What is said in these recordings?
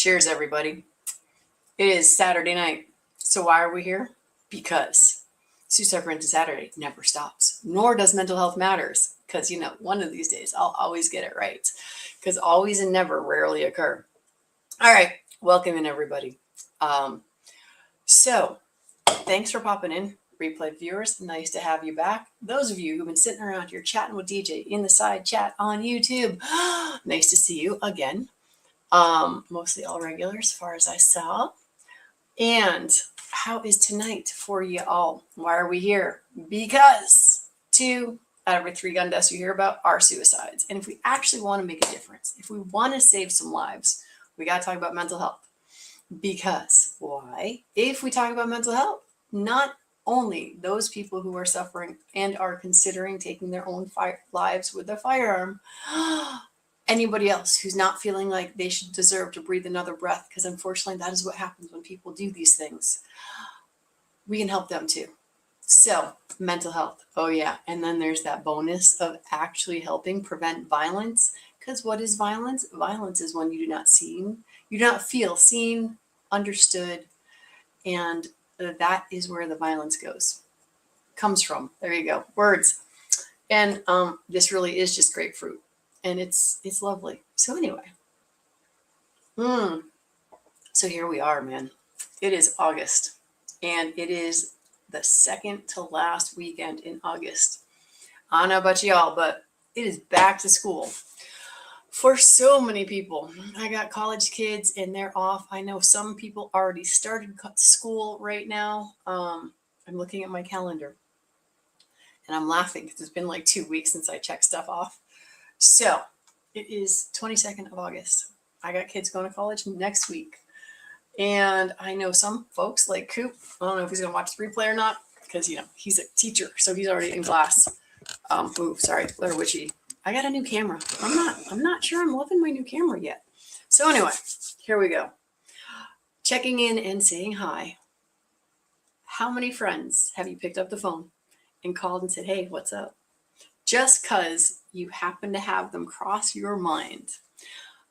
Cheers, everybody. It is Saturday night. So why are we here? Because Suicide Rent to Saturday never stops, nor does Mental Health Matters. Because, one of these days I'll always get it right. Because always and never rarely occur. All right. Welcome in, everybody. So thanks for popping in. Replay viewers, nice to have you back. Those of you who've been sitting around here chatting with DJ in the side chat on YouTube, nice to see you again. Mostly all regular as far as I saw. And how is tonight for you all? Why are we here? Because 2 out of every 3 gun deaths you hear about are suicides. And if we actually want to make a difference, if we want to save some lives, we got to talk about mental health. Because why? If we talk about mental health, not only those people who are suffering and are considering taking their own lives with a firearm, anybody else who's not feeling like they should deserve to breathe another breath, because unfortunately that is what happens when people do these things. We can help them too. So mental health. Oh yeah. And then there's that bonus of actually helping prevent violence. Because what is violence? Violence is when you do not feel seen, understood, and that is where the violence comes from. There you go. Words. And this really is just grapefruit. And it's lovely. So anyway. So here we are, man. It is August. And it is the second to last weekend in August. I don't know about y'all, but it is back to school. For so many people. I got college kids and they're off. I know some people already started school right now. I'm looking at my calendar. And I'm laughing because it's been like 2 weeks since I checked stuff off. So it is 22nd of August. I got kids going to college next week. And I know some folks like Coop. I don't know if he's going to watch the replay or not because, he's a teacher. So he's already in class. Blair Witchy. I got a new camera. I'm not sure I'm loving my new camera yet. So anyway, here we go. Checking in and saying hi. How many friends have you picked up the phone and called and said, hey, what's up? Just because you happen to have them cross your mind.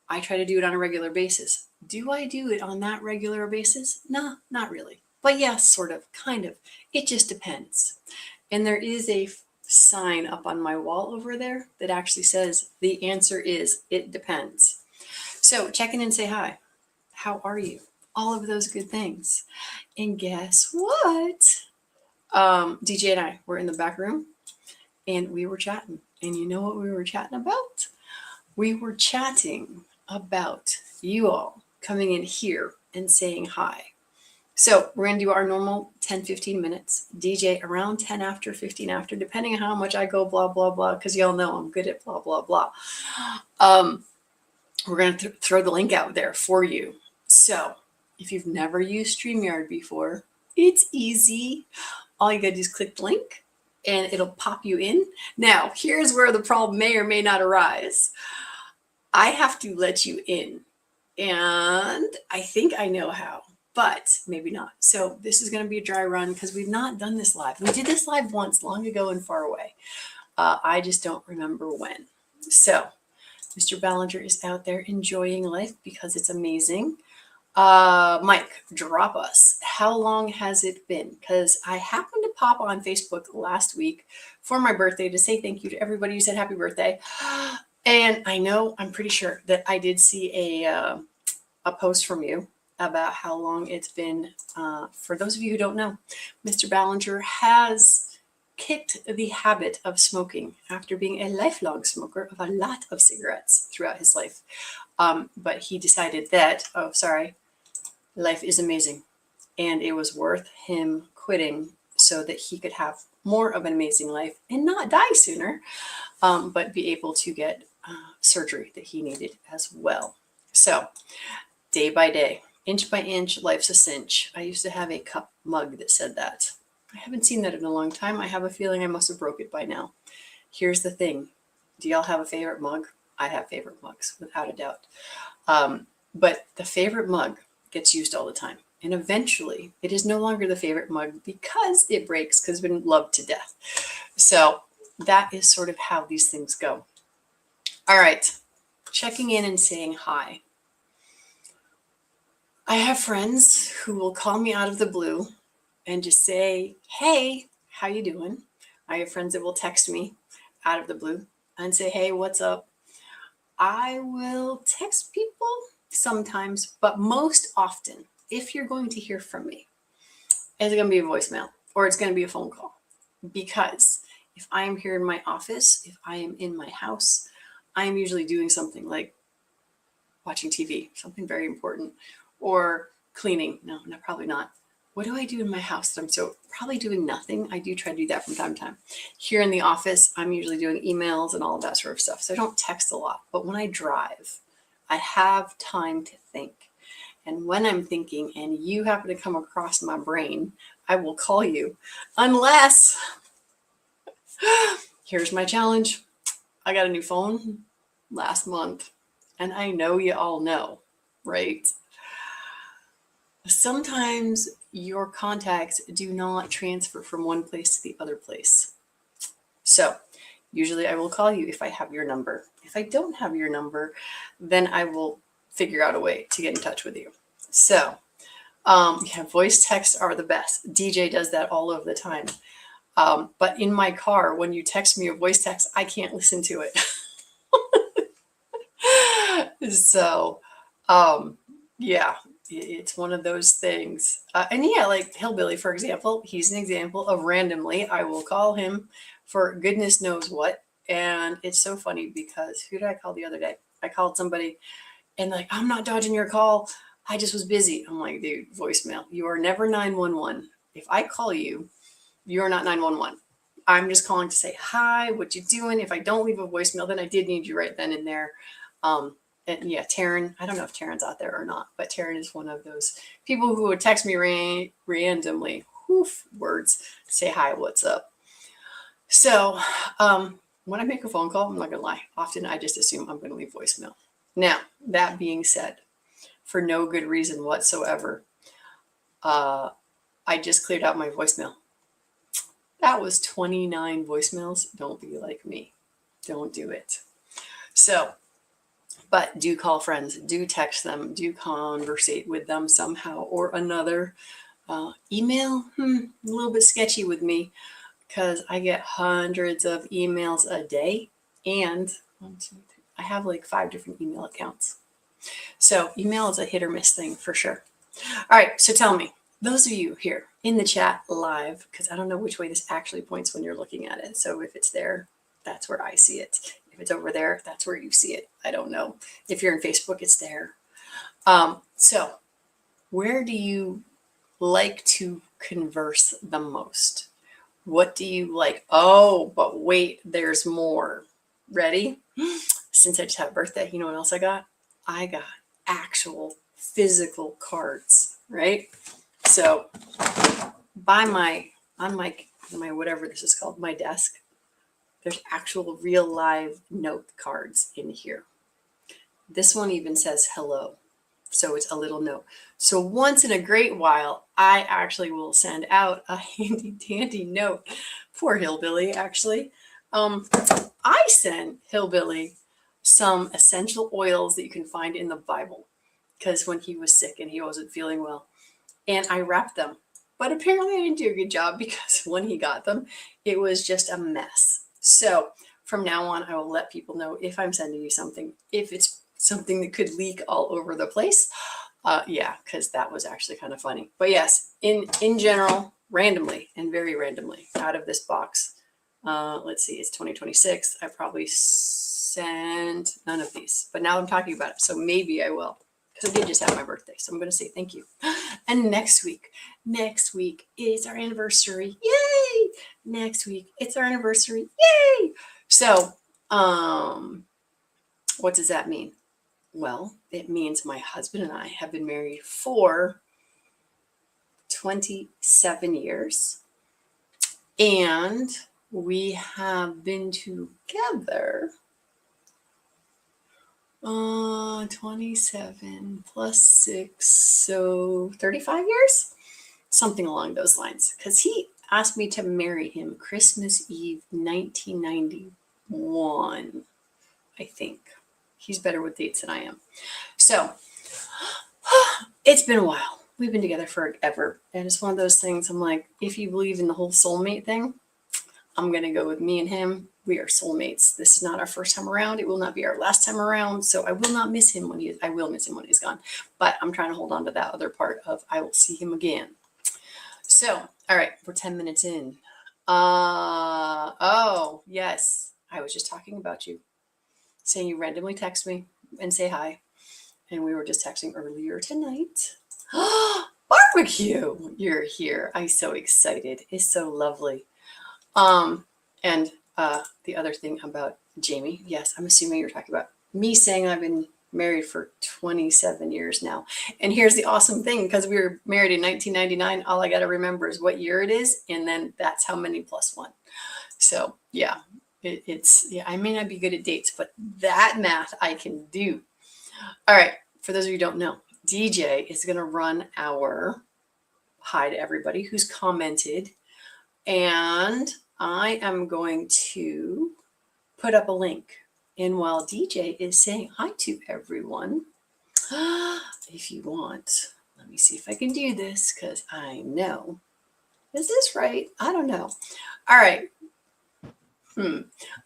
I try to do it on a regular basis. Do I do it on that regular basis? No, not really. But yes, sort of, kind of. It just depends. And there is a sign up on my wall over there that actually says the answer is it depends. So check in and say hi. How are you? All of those good things. And guess what? DJ and I were in the back room and we were chatting. And you know what we were chatting about? We were chatting about you all coming in here and saying hi. So we're going to do our normal 10-15 minutes. DJ around 10 after, 15 after, depending on how much I go blah, blah, blah, because y'all know I'm good at blah, blah, blah. We're going to throw the link out there for you. So if you've never used StreamYard before, it's easy. All you got to do is click the link and it'll pop you in. Now, here's where the problem may or may not arise. I have to let you in. And I think I know how. But maybe not. So this is going to be a dry run because we've not done this live. We did this live once long ago and far away. I just don't remember when. So Mr. Ballinger is out there enjoying life because it's amazing. Mike, drop us. How long has it been? Because I happened to pop on Facebook last week for my birthday to say thank you to everybody who said happy birthday. And I'm pretty sure that I did see a post from you about how long it's been. For those of you who don't know, Mr. Ballinger has kicked the habit of smoking after being a lifelong smoker of a lot of cigarettes throughout his life. But he decided that, life is amazing. And it was worth him quitting so that he could have more of an amazing life and not die sooner, but be able to get surgery that he needed as well. So day by day, inch by inch, life's a cinch. I used to have a cup mug that said that. I haven't seen that in a long time. I have a feeling I must have broke it by now. Here's the thing. Do y'all have a favorite mug? I have favorite mugs, without a doubt. But the favorite mug gets used all the time. And eventually, it is no longer the favorite mug because it breaks, because it's been loved to death. So that is sort of how these things go. All right. Checking in and saying hi. I have friends who will call me out of the blue and just say, "Hey, how you doing?" I have friends that will text me out of the blue and say, "Hey, what's up?" I will text people sometimes, but most often, if you're going to hear from me, it's going to be a voicemail or it's going to be a phone call. Because if I am here in my office, if I am in my house, I am usually doing something like watching TV, something very important, or cleaning. No, probably not. What do I do in my house that I'm so probably doing nothing? I do try to do that from time to time. Here in the office, I'm usually doing emails and all of that sort of stuff. So I don't text a lot. But when I drive, I have time to think. And when I'm thinking and you happen to come across my brain, I will call you. Unless, here's my challenge. I got a new phone last month. And I know you all know, right? Sometimes your contacts do not transfer from one place to the other place. So usually I will call you if I have your number. If I don't have your number, then I will figure out a way to get in touch with you. So yeah, voice texts are the best. DJ does that all of the time. But in my car, when you text me a voice text, I can't listen to it. So, yeah, it's one of those things. And yeah, like Hillbilly, for example, he's an example of randomly, I will call him for goodness knows what. And it's so funny because who did I call the other day? I called somebody and like, I'm not dodging your call. I just was busy. I'm like, dude, voicemail. You are never 911. If I call you, you're not 911. I'm just calling to say hi, what you doing? If I don't leave a voicemail, then I did need you right then and there. And yeah, Taryn, I don't know if Taryn's out there or not, but Taryn is one of those people who would text me randomly, words, say hi, what's up. So when I make a phone call, I'm not gonna lie, often I just assume I'm gonna leave voicemail. Now, that being said, for no good reason whatsoever, I just cleared out my voicemail. That was 29 voicemails. Don't be like me. Don't do it. So, but do call friends, do text them, do conversate with them somehow or another. Email, a little bit sketchy with me because I get hundreds of emails a day. And I have like 5 different email accounts. So email is a hit or miss thing for sure. All right, so tell me, those of you here in the chat live, because I don't know which way this actually points when you're looking at it. So if it's there, that's where I see it. If it's over there, that's where you see it. I don't know. If you're in Facebook, it's there. So where do you like to converse the most? What do you like? Oh, but wait, there's more. Ready? Since I just had a birthday, you know what else I got? I got actual physical cards, right? So on my whatever this is called, my desk, there's actual real live note cards in here. This one even says hello. So it's a little note. So once in a great while, I actually will send out a handy dandy note. Poor Hillbilly, actually. I sent Hillbilly some essential oils that you can find in the Bible because when he was sick and he wasn't feeling well, and I wrapped them. But apparently I didn't do a good job because when he got them, it was just a mess. So from now on, I will let people know if I'm sending you something, if it's something that could leak all over the place. Yeah, because that was actually kind of funny. But yes, in general, randomly and very randomly out of this box, let's see, it's 2026. I probably sent none of these, but now I'm talking about it. So maybe I will, because I did just have my birthday. So I'm going to say thank you. And next week is our anniversary. Yay! Next week, it's our anniversary. Yay! So, what does that mean? Well, it means my husband and I have been married for 27 years. And we have been together 27 plus 6, so 35 years? Something along those lines. Because he asked me to marry him Christmas Eve 1991, I think. He's better with dates than I am. So It's been a while. We've been together forever. And it's one of those things I'm like, if you believe in the whole soulmate thing, I'm going to go with me and him. We are soulmates. This is not our first time around. It will not be our last time around. So I will not miss him I will miss him when he's gone. But I'm trying to hold on to that other part of I will see him again. So, all right, we're 10 minutes in. Oh, yes. I was just talking about you, saying you randomly text me and say hi. And we were just texting earlier tonight. Barbecue! You're here. I'm so excited. It's so lovely. And the other thing about Jamie, yes, I'm assuming you're talking about me saying I've been married for 27 years now. And here's the awesome thing, because we were married in 1999, all I got to remember is what year it is. And then that's how many plus one. So yeah, I may not be good at dates, but that math I can do. All right. For those of you who don't know, DJ is going to run our hi to everybody who's commented. And I am going to put up a link. And while DJ is saying hi to everyone, if you want, let me see if I can do this, because I know. Is this right? I don't know. All right.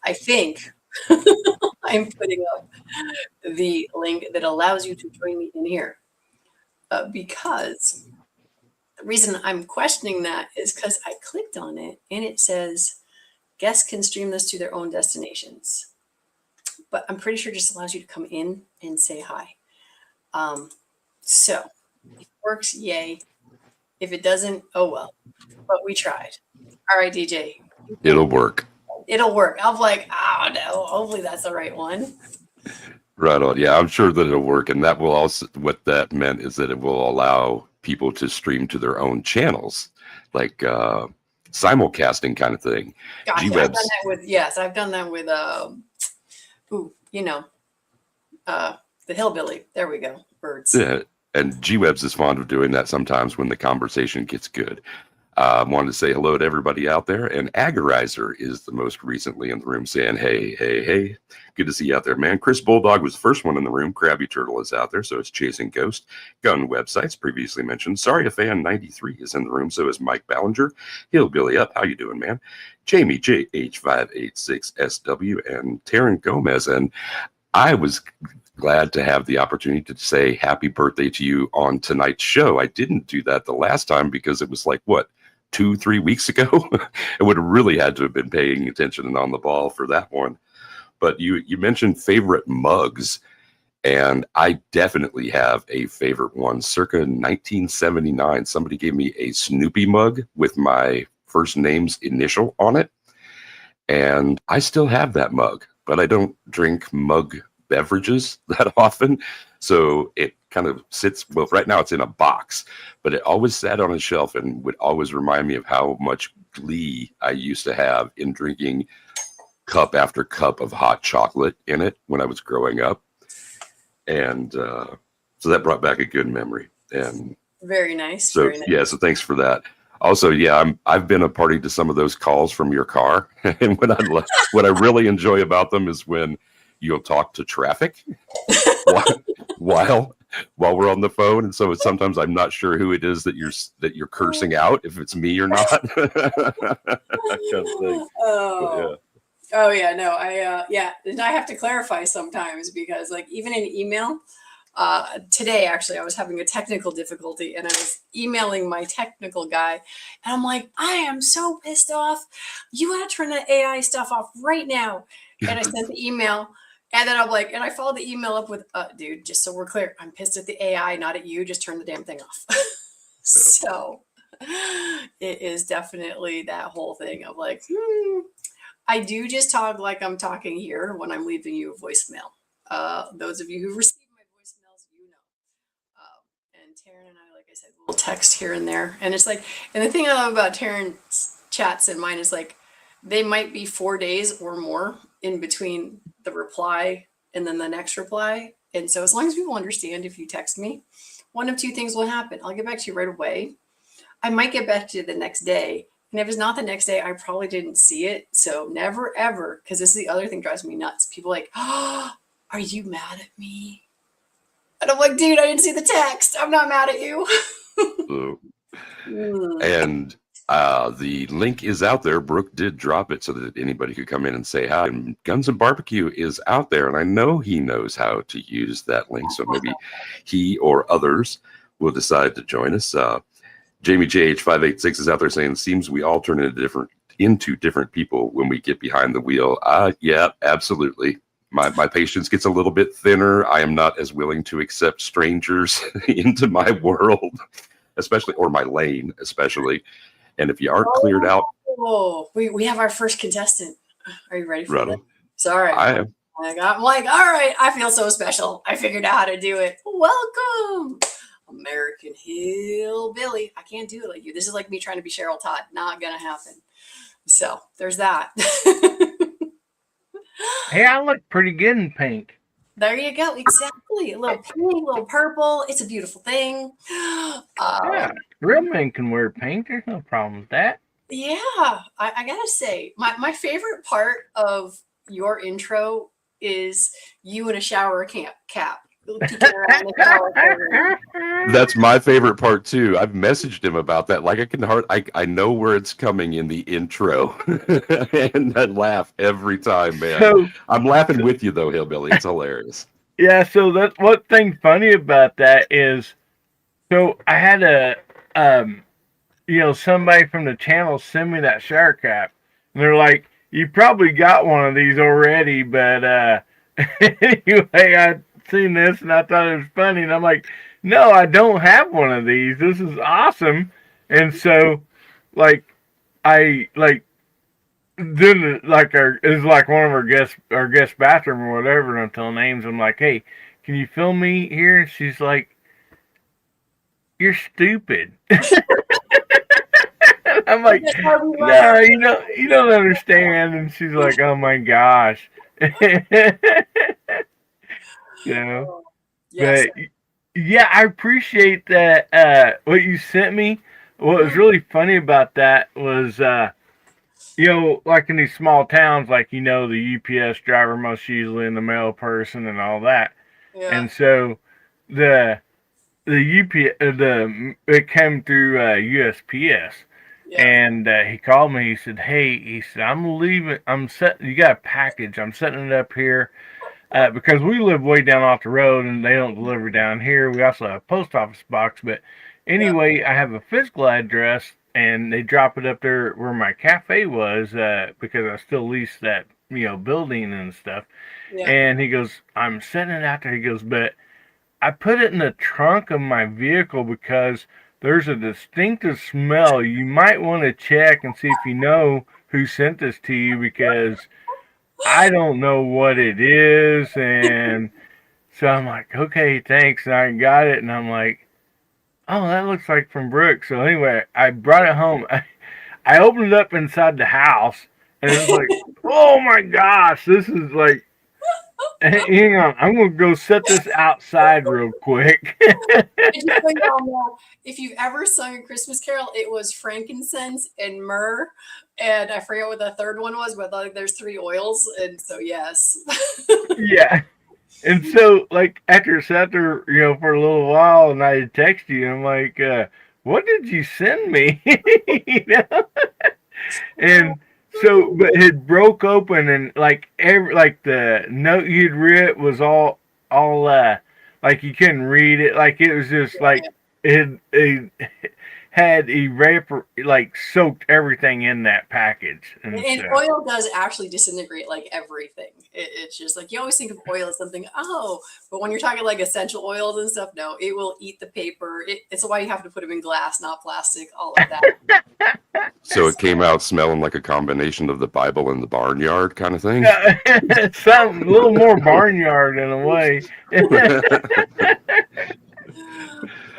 I think I'm putting up the link that allows you to join me in here. Because the reason I'm questioning that is because I clicked on it and it says guests can stream this to their own destinations. But I'm pretty sure it just allows you to come in and say hi. So if it works, yay. If it doesn't, oh well. But we tried. All right, DJ. It'll work. It'll work. I'm like, oh no, hopefully that's the right one. Right on. Yeah, I'm sure that it'll work. And that will also, what that meant is that it will allow people to stream to their own channels, like simulcasting kind of thing. Gotcha. I've done that with, yes, I've done that with, the hillbilly. There we go. Birds. Yeah. And G-Webs is fond of doing that sometimes when the conversation gets good. Wanted to say hello to everybody out there. And Agorizer is the most recently in the room saying, hey. Good to see you out there, man. Chris Bulldog was the first one in the room. Krabby Turtle is out there, so it's Chasing Ghost. Gun Websites, previously mentioned. Sorry, a fan 93 is in the room, so is Mike Ballinger. Hillbilly Up, how you doing, man? Jamie JH586SW and Taryn Gomez. And I was glad to have the opportunity to say happy birthday to you on tonight's show. I didn't do that the last time because it was like, 2-3 weeks ago? I would have really had to have been paying attention and on the ball for that one. But you mentioned favorite mugs, and I definitely have a favorite one. Circa 1979, somebody gave me a Snoopy mug with my first name's initial on it, and I still have that mug, but I don't drink mug beverages that often, so it kind of sits, well, right now it's in a box, but it always sat on a shelf and would always remind me of how much glee I used to have in drinking cup after cup of hot chocolate in it when I was growing up. And so that brought back a good memory. And very nice. So very nice. Yeah, so thanks for that. Also, yeah, I've been a party to some of those calls from your car. And what I really enjoy about them is when you'll talk to traffic while we're on the phone, and so sometimes I'm not sure who it is that you're cursing out, if it's me or not. Oh yeah, no, and I have to clarify sometimes because, like, even in email, today actually I was having a technical difficulty and I was emailing my technical guy, and I'm like, I am so pissed off. You got to turn that AI stuff off right now. And I sent the email. And then I'm like, and I followed the email up with, dude, just so we're clear, I'm pissed at the AI, not at you. Just turn the damn thing off. So it is definitely that whole thing of like, I do just talk like I'm talking here when I'm leaving you a voicemail. Those of you who receive my voicemails, you know. And Taryn and I, like I said, we'll text here and there. And it's like, and the thing I love about Taryn's chats and mine is like, they might be 4 days or more in between the reply and then the next reply. And so as long as people understand, if you text me, one of two things will happen. I'll get back to you right away. I might get back to you the next day. And if it's not the next day, I probably didn't see it. So never, ever, because this is the other thing that drives me nuts. People are like, oh, are you mad at me? And And I'm like, dude, I didn't see the text. I'm not mad at you. So, Mm. and the link is out there. Brooke did drop it so that anybody could come in and say hi. And Guns and Barbecue is out there, and I know he knows how to use that link. So maybe he or others will decide to join us. Jamie JH586 is out there saying, "Seems we all turn into different people when we get behind the wheel." Yeah, absolutely. My patience gets a little bit thinner. I am not as willing to accept strangers into my world, especially, or my lane, especially. And if you aren't cleared out, we have our first contestant. Are you ready for that? Sorry. I am. I'm like, all right, I feel so special. I figured out how to do it. Welcome, American Hillbilly. I can't do it like you. This is like me trying to be Cheryl Todd. Not gonna happen. So there's that. Hey, I look pretty good in pink. There you go. Exactly. A little pink, a little purple. It's a beautiful thing. Yeah, real men can wear pink. There's no problem with that. Yeah, I gotta say, my favorite part of your intro is you in a shower cap. Peeking around the shower curtain. That's my favorite part too. I've messaged him about that. Like I know where it's coming in the intro, and I laugh every time, man. So, I'm laughing with you though, Hillbilly. It's hilarious. yeah, so that's one thing funny about that is, so I had somebody from the channel send me that shower cap, and they're like, "You probably got one of these already," but anyway, I seen this and I thought it was funny, and I'm like, "No, I don't have one of these. This is awesome." And so, like, I like then like it's like one of our guest bathroom or whatever, and I'm telling names. I'm like, "Hey, can you film me here?" And she's like, "You're stupid." I'm like, "No, you don't understand." And she's like, "Oh my gosh." Yes. But yeah, I appreciate that. What you sent me. What was really funny about that was, like in these small towns, like the UPS driver most usually in the mail person and all that. Yeah. And so the UPS it came through USPS. Yeah. And he called me. He said, "Hey," he said, "I'm leaving. You got a package. I'm setting it up here because we live way down off the road, and they don't deliver down here. We also have a post office box. But anyway, I have a physical address, and they drop it up there where my cafe was because I still lease that building and stuff." Yeah. And he goes, "I'm setting it out there." He goes, "But I put it in the trunk of my vehicle because there's a distinctive smell. You might want to check and see if you know who sent this to you because I don't know what it is." And so I'm like, "Okay, thanks." And I got it, and I'm like, "Oh, that looks like from Brooke." So anyway, I brought it home. I opened it up inside the house, and it was like, "Oh my gosh, this is like." Hang on, I'm gonna go set this outside real quick. If you've ever sung a Christmas carol, it was frankincense and myrrh, and I forget what the third one was, but like there's 3 oils, and so yes. Yeah, and so like after sat there, for a little while, and I text you, I'm like, "What did you send me?" And so, but it broke open, and like the note you'd read was all like you couldn't read it. Like it was just like it had soaked everything in that package. And oil does actually disintegrate like everything. It's just like you always think of oil as something, but when you're talking like essential oils and stuff, no, it will eat the paper. It's why you have to put them in glass, not plastic, all of that. So it came out smelling like a combination of the Bible and the barnyard kind of thing. Something a little more barnyard in a way.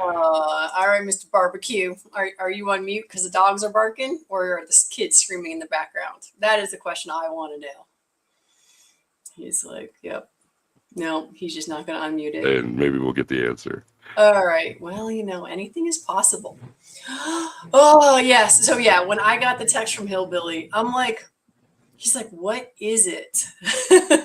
All right, Mr. Barbecue, are you on mute because the dogs are barking, or are the kids screaming in the background? That is the question I want to know. He's like, "Yep." No, he's just not going to unmute it. And maybe we'll get the answer. All right. Well, anything is possible. Oh, yes. So, yeah, when I got the text from Hillbilly, I'm like, He's like, what is it?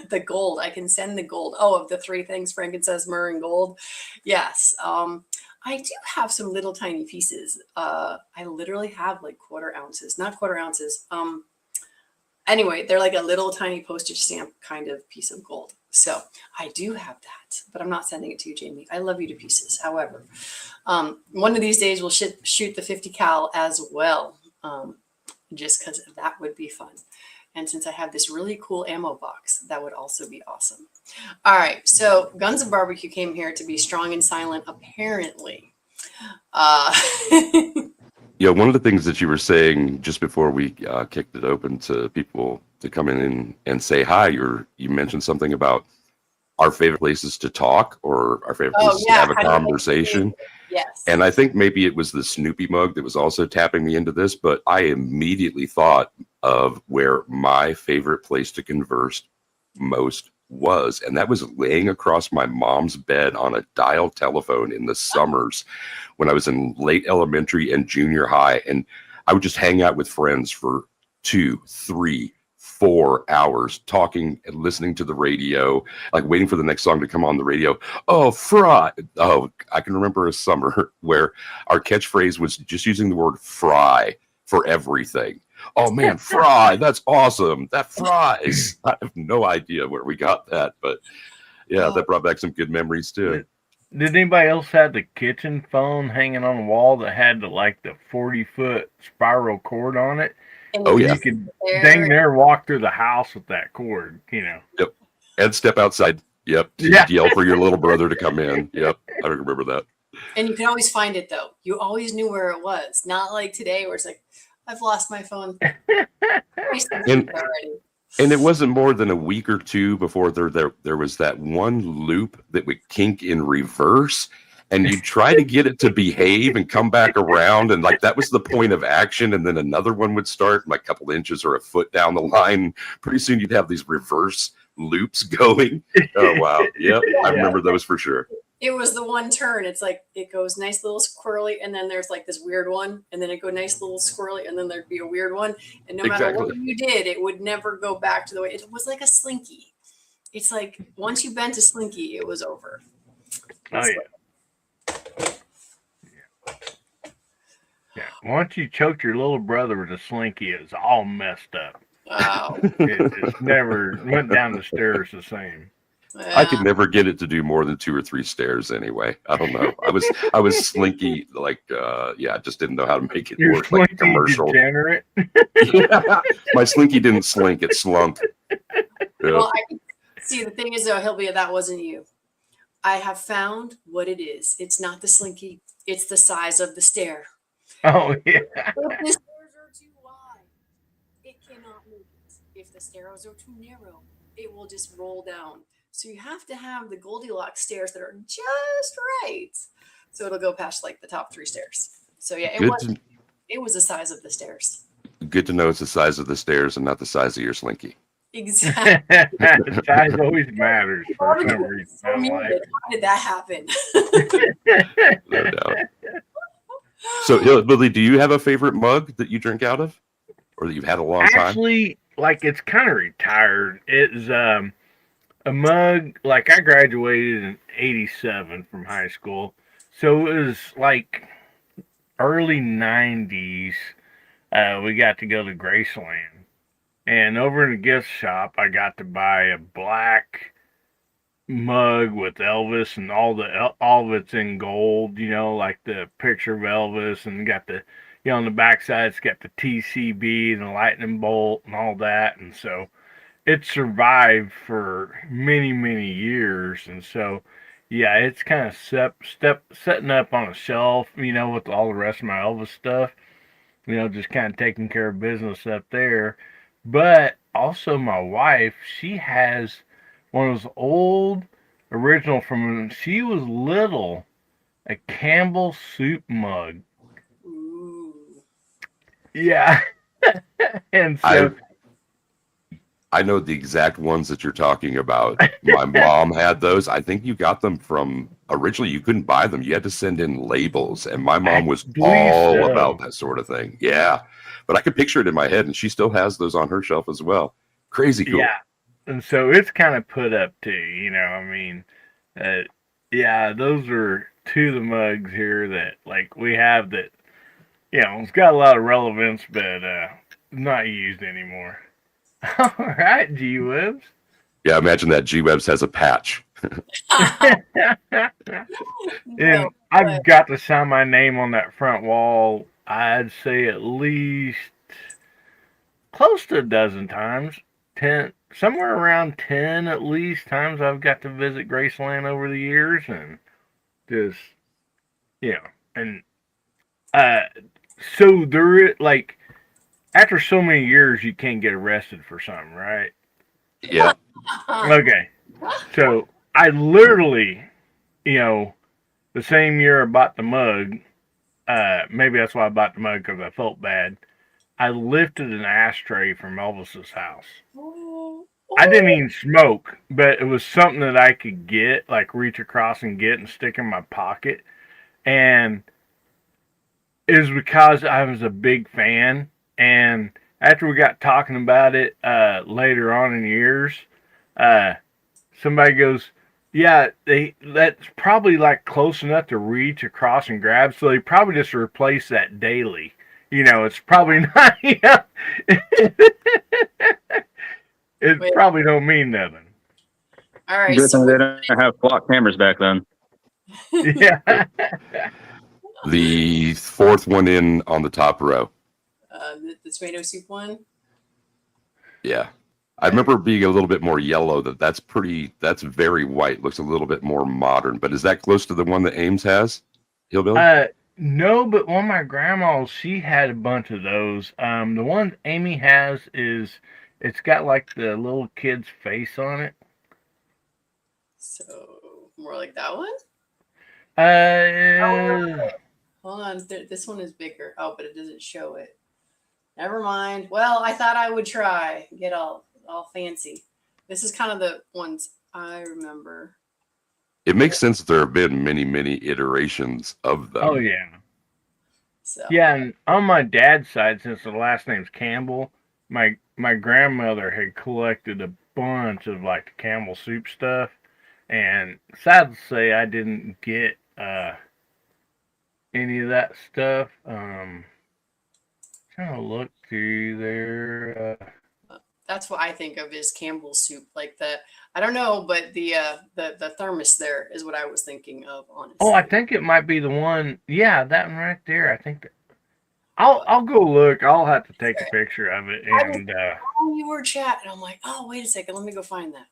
The gold. I can send the gold. Oh, of the three things, frankincense, myrrh, and gold. Yes. I do have some little tiny pieces. I literally have like quarter ounces, not quarter ounces. Anyway, they're like a little tiny postage stamp kind of piece of gold. So I do have that, but I'm not sending it to you, Jamie. I love you to pieces. However, one of these days we'll shoot the 50 cal as well, just because that would be fun. And since I have this really cool ammo box, that would also be awesome. All right, so Guns and Barbecue came here to be strong and silent, apparently. Yeah, one of the things that you were saying just before we kicked it open to people to come in and say hi, you mentioned something about our favorite places to talk or our favorite places to have a conversation. Yes. And I think maybe it was the Snoopy mug that was also tapping me into this, but I immediately thought of where my favorite place to converse most was, and that was laying across my mom's bed on a dial telephone in the summers when I was in late elementary and junior high, and I would just hang out with friends for 2, 3, 4 hours talking and listening to the radio, like waiting for the next song to come on the radio. Oh, fry. Oh, I can remember a summer where our catchphrase was just using the word fry for everything. Oh man, fry, that's awesome. That fries. I have no idea where we got that, but yeah, that brought back some good memories too. Did anybody else have the kitchen phone hanging on the wall that had the 40-foot spiral cord on it? Oh yeah. You could dang near walk through the house with that cord, Yep. And step outside. Yep. Yeah. Yell for your little brother to come in. Yep. I remember that. And you can always find it though. You always knew where it was. Not like today where it's like, I've lost my phone. And it wasn't more than a week or two before there was that one loop that would kink in reverse, and you try to get it to behave and come back around, and that was the point of action, and then another one would start a couple inches or a foot down the line. Pretty soon you'd have these reverse loops going. Oh wow. Yep. I remember those for sure. It was the one turn. It's like it goes nice little squirrely, and then there's this weird one, and then it go nice little squirrely, and then there'd be a weird one. And no matter what you did, it would never go back to the way it was, like a slinky. It's like once you bent a slinky, it was over. Oh yeah. Once you choked your little brother with a slinky, it was all messed up. Wow. It just never went down the stairs the same. I could never get it to do more than 2 or 3 stairs anyway. I don't know. I was slinky, I just didn't know how to make it work like a commercial. Degenerate. Yeah. My slinky didn't slink, it slunk. Yeah. Well, see, the thing is though, Hillbilly, that wasn't you. I have found what it is. It's not the slinky. It's the size of the stair. Oh yeah. If the stairs are too wide, it cannot move it. If the stairs are too narrow, it will just roll down. So you have to have the Goldilocks stairs that are just right. So it'll go past the top 3 stairs. So yeah, it was the size of the stairs. Good to know it's the size of the stairs and not the size of your slinky. Exactly. Size always matters for some reason. How did that happen? No doubt. So Hillbilly, do you have a favorite mug that you drink out of? Or that you've had a long time? Actually, it's kind of retired. It's a mug, I graduated in 87 from high school. So it was early 90s. We got to go to Graceland. And over in the gift shop, I got to buy a black mug with Elvis and all of it's in gold, the picture of Elvis, and got the, on the backside, it's got the TCB and the lightning bolt and all that. And so it survived for many, many years. And so, yeah, it's kind of setting up on a shelf, with all the rest of my Elvis stuff, just kind of taking care of business up there. But also my wife, she has one of those old original from when she was little, a Campbell soup mug. Ooh. Yeah. And so I know the exact ones that you're talking about. My mom had those. I think you got them from, originally you couldn't buy them. You had to send in labels, and my mom was all about that sort of thing. Yeah. But I could picture it in my head, and she still has those on her shelf as well. Crazy cool. Yeah. And so it's kind of put up too, you know. I mean, yeah, those are two of the mugs here that like we have that, you know, it's got a lot of relevance, but not used anymore. All right, G Webs. Yeah, imagine that G-Webs has a patch. And No, I've got to sign my name on that front wall, I'd say at least close to a dozen times. 10, somewhere around 10 at least times I've got to visit Graceland over the years, and just, you know, and uh, so there, like, after so many years, you can't get arrested for something, right? Yeah. Okay. So I literally, you know, the same year I bought the mug, maybe that's why I bought the mug because I felt bad. I lifted an ashtray from Elvis's house. I didn't even smoke, but it was something that I could get, like reach across and get and stick in my pocket. And it was because I was a big fan. And after we got talking about it later on in years, somebody goes, "Yeah, that's probably like close enough to reach across and grab, so they probably just replace that daily. You know, it's probably not. You know, it Wait. probably don't mean nothing." All right. Good So thing they didn't have flock cameras back then. Yeah. The fourth one in on the top row. the tomato soup one. Yeah. I remember it being a little bit more yellow. That's very white. Looks a little bit more modern. But is that close to the one that Ames has? Hillbilly? No, but one of my grandmas, she had a bunch of those. The one Amy has is it's got like the little kid's face on it. So more like that one. Hold on. This one is bigger. Oh, but it doesn't show it. Never mind. Well, I thought I would try. Get all fancy. This is kind of the ones I remember. It makes sense that there have been many, many iterations of them. Oh yeah. So Yeah, and on my dad's side, since the last name's Campbell, my grandmother had collected a bunch of like the Campbell soup stuff, and sad to say, I didn't get any of that stuff. Trying to look through there. that's what I think of is Campbell's soup. Like I don't know, but the thermos there is what I was thinking of. Honestly. Oh, I think it might be the one. Yeah, that one right there. I think that. I'll go look. I'll have to take a picture of it and. You were chatting. I'm like, oh, wait a second. Let me go find that.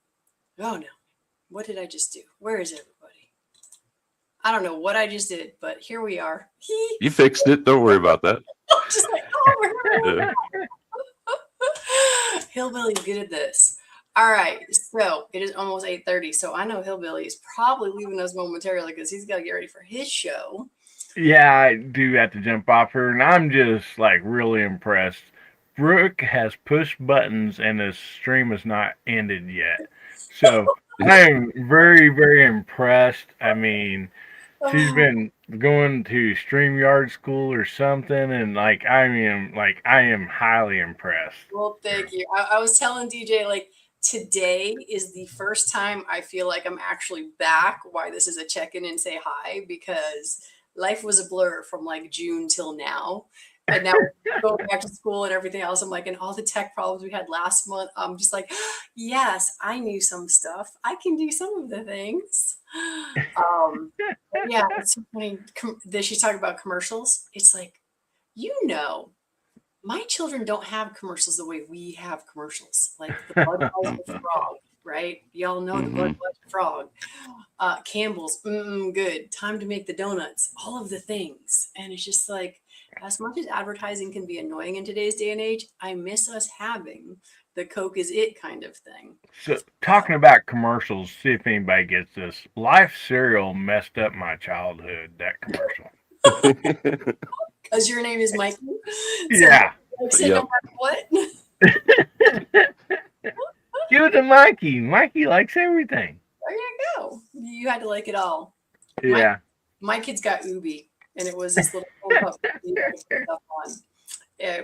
Oh no, what did I just do? Where is everybody? I don't know what I just did, but here we are. You fixed it. Don't worry about that. Just like, oh, Yeah. Hillbilly's good at this. All right, so it is almost 8:30. So I know Hillbilly is probably leaving us momentarily because he's got to get ready for his show. Yeah, I do have to jump off here, and I'm just like really impressed. Brooke has pushed buttons, and the stream has not ended yet. So I am very, very impressed. I mean, she's been going to StreamYard school or something, and like I am highly impressed. Well, thank you. I was telling DJ like today is the first time I feel like I'm actually back. Why this is a check-in and say hi, because life was a blur from like June till now. And now going back to school and everything else, I'm like, and all the tech problems we had last month, I'm just like, yes, I knew some stuff. I can do some of the things. Yeah, it's so funny. She's talking about commercials. It's like, my children don't have commercials the way we have commercials. Like the Budweiser frog, right? Y'all know the Budweiser frog. Campbell's, good. Time to make the donuts. All of the things. And it's just like, as much as advertising can be annoying in today's day and age, I miss us having the Coke is it kind of thing. So talking about commercials, see if anybody gets this. Life cereal messed up my childhood, that commercial. Because your name is Mikey? Yeah. So no matter what? Give it to Mikey. Mikey likes everything. There you go. You had to like it all. Yeah. My kids got Ubi, and it was this little pup stuff on.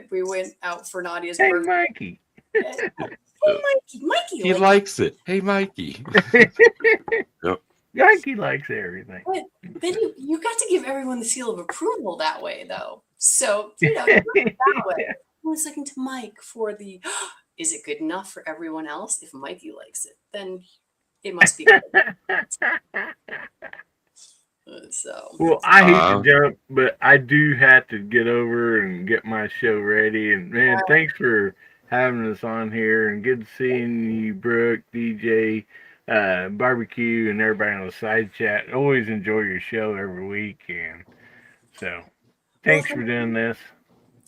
We went out for Nadia's Hey, birthday. Mikey. Hey, Mikey. Mikey, He like, likes it. Hey, Mikey. Yankee likes everything. but then you got to give everyone the seal of approval that way, though. So, you know, you do it that way. I was looking to Mike for the, is it good enough for everyone else? If Mikey likes it, then it must be good. So, Well, I hate Uh, to jump, but I do have to get over and get my show ready. And man, thanks for having us on here, and good seeing you, Brooke, DJ, Barbecue, and everybody on the side chat. Always enjoy your show every week, and so thanks for doing this.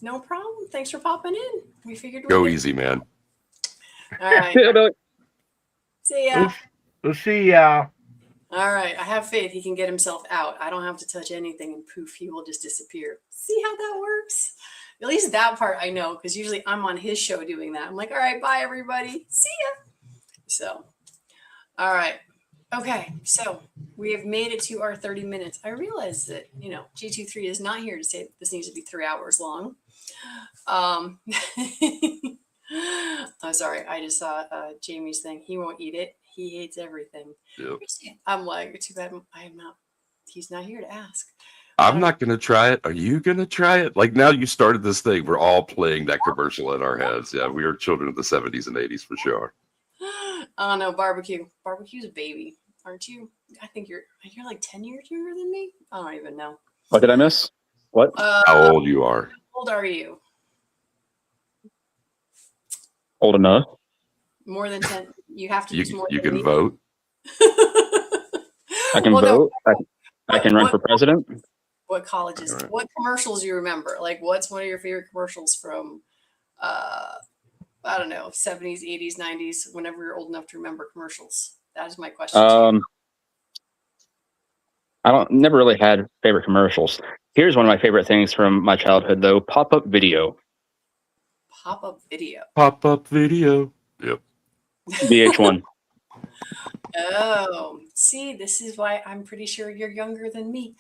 no problem. Thanks for popping in. We figured we'd go get- easy, man. All right. Yeah, Billy. See ya. We'll see y'all. All right. I have faith he can get himself out. I don't have to touch anything, and poof, he will just disappear. See how that works? At least that part I know, because usually I'm on his show doing that. I'm like, all right, bye, everybody. See ya. So, all right. Okay. So we have made it to our 30 minutes. I realize that, you know, G23 is not here to say this needs to be 3 hours long. I'm sorry. I just saw Jamie's thing. He won't eat it. He hates everything. Yep. I'm like, too bad I am not. He's not here to ask. I'm not going to try it. Are you going to try it? Like now you started this thing. We're all playing that commercial in our heads. Yeah, we are children of the 70s and 80s for sure. Oh no, barbecue. Barbecue's a baby, aren't you? I think you're like 10 years younger than me. I don't even know. What did I miss? What? How old you are? How old are you? Old enough? More than 10. You have to You, use more you than can me. vote. I can Well, no. vote. I can run for president. What colleges? All right. What commercials you remember? Like, what's one of your favorite commercials from? I don't know, 70s, 80s, 90s. Whenever you're old enough to remember commercials, that is my question. to you. I never really had favorite commercials. Here's one of my favorite things from my childhood, though: pop-up video, Pop-up video. Pop-up video. Yep. VH1. Oh, see, this is why I'm pretty sure you're younger than me,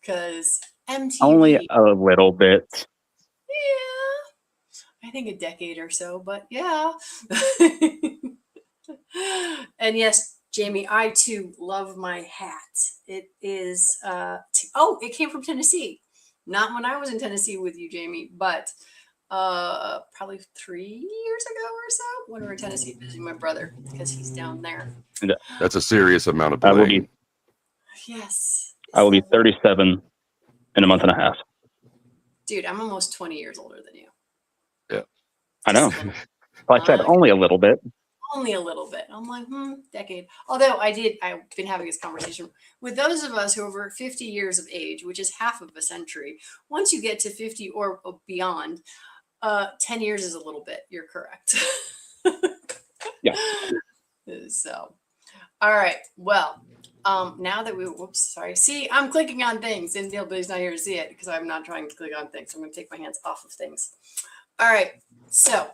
because MTV. Only a little bit. Yeah, I think a decade or so, but yeah. And yes, Jamie, I too love my hat. It is it came from Tennessee. Not when I was in Tennessee with you, Jamie, but probably 3 years ago or so when we were in Tennessee visiting my brother because he's down there. That's a serious amount of I will bling. be Yes. I will be 37 in a month and a half. Dude, I'm almost 20 years older than you. I know. Like I said, only a little bit. Only a little bit. I'm like, decade. Although I've been having this conversation with those of us who are over 50 years of age, which is half of a century. Once you get to 50 or beyond, 10 years is a little bit. You're correct. Yeah. So, all right. Well, now that see, I'm clicking on things and nobody's not here to see it because I'm not trying to click on things. I'm going to take my hands off of things. All right. So,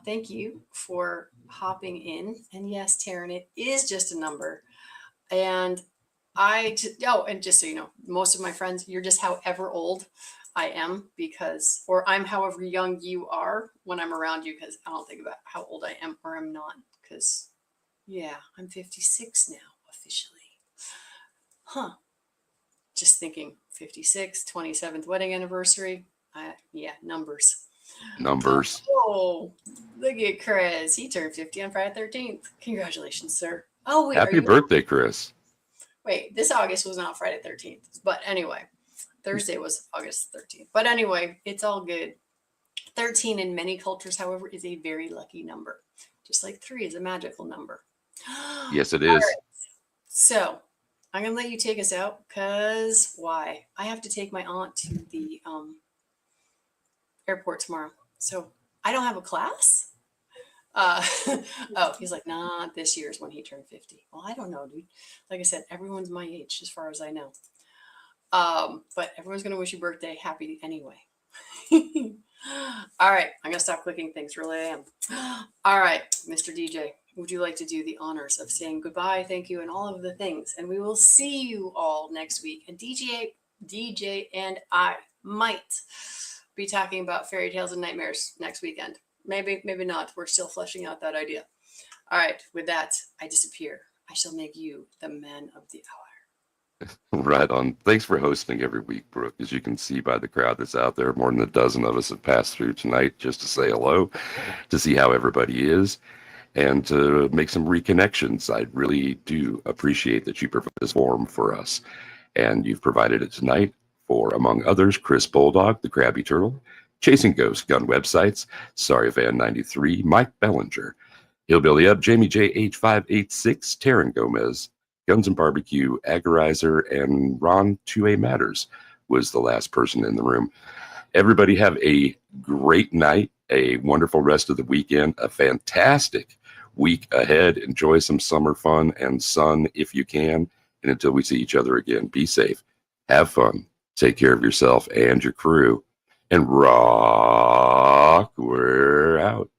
thank you for hopping in. And yes, Taryn, it is just a number. And and just so you know, most of my friends, you're just however old I am or I'm however young you are when I'm around you because I don't think about how old I am or I'm not because, yeah, I'm 56 now officially. Huh. Just thinking 56, 27th wedding anniversary. Numbers. Numbers. Oh, look at Chris. He turned 50 on Friday 13th. Congratulations, sir. Oh, wait. Happy birthday, Chris. Wait, this August was not Friday 13th. But anyway, Thursday was August 13th. But anyway, it's all good. 13 in many cultures, however, is a very lucky number. Just like 3 is a magical number. Yes, it All is. right. So I'm going to let you take us out because why? I have to take my aunt to the airport tomorrow. So I don't have a class. He's like, not this year's when he turned 50. Well, I don't know, dude. Like I said, everyone's my age as far as I know. But everyone's going to wish you birthday happy anyway. All right. I'm going to stop clicking things. Really, I am. All right, Mr. DJ, would you like to do the honors of saying goodbye, thank you, and all of the things? And we will see you all next week. And DJ and I might be talking about fairy tales and nightmares next weekend. Maybe not. We're still fleshing out that idea. All right. With that, I disappear. I shall make you the man of the hour. Right on. Thanks for hosting every week, Brooke. As you can see by the crowd that's out there, more than a dozen of us have passed through tonight just to say hello, to see how everybody is, and to make some reconnections. I really do appreciate that you provide this forum for us. And you've provided it tonight for, among others, Chris Bulldog, the Krabby Turtle, Chasing Ghost Gun Websites, Sorry Van 93, Mike Bellinger, Hillbilly Up, Jamie JH586, Taryn Gomez, Guns and Barbecue, Agorizer, and Ron 2A Matters was the last person in the room. Everybody have a great night, a wonderful rest of the weekend, a fantastic week ahead. Enjoy some summer fun and sun if you can. And until we see each other again, be safe, have fun, take care of yourself and your crew, and rock. We're out.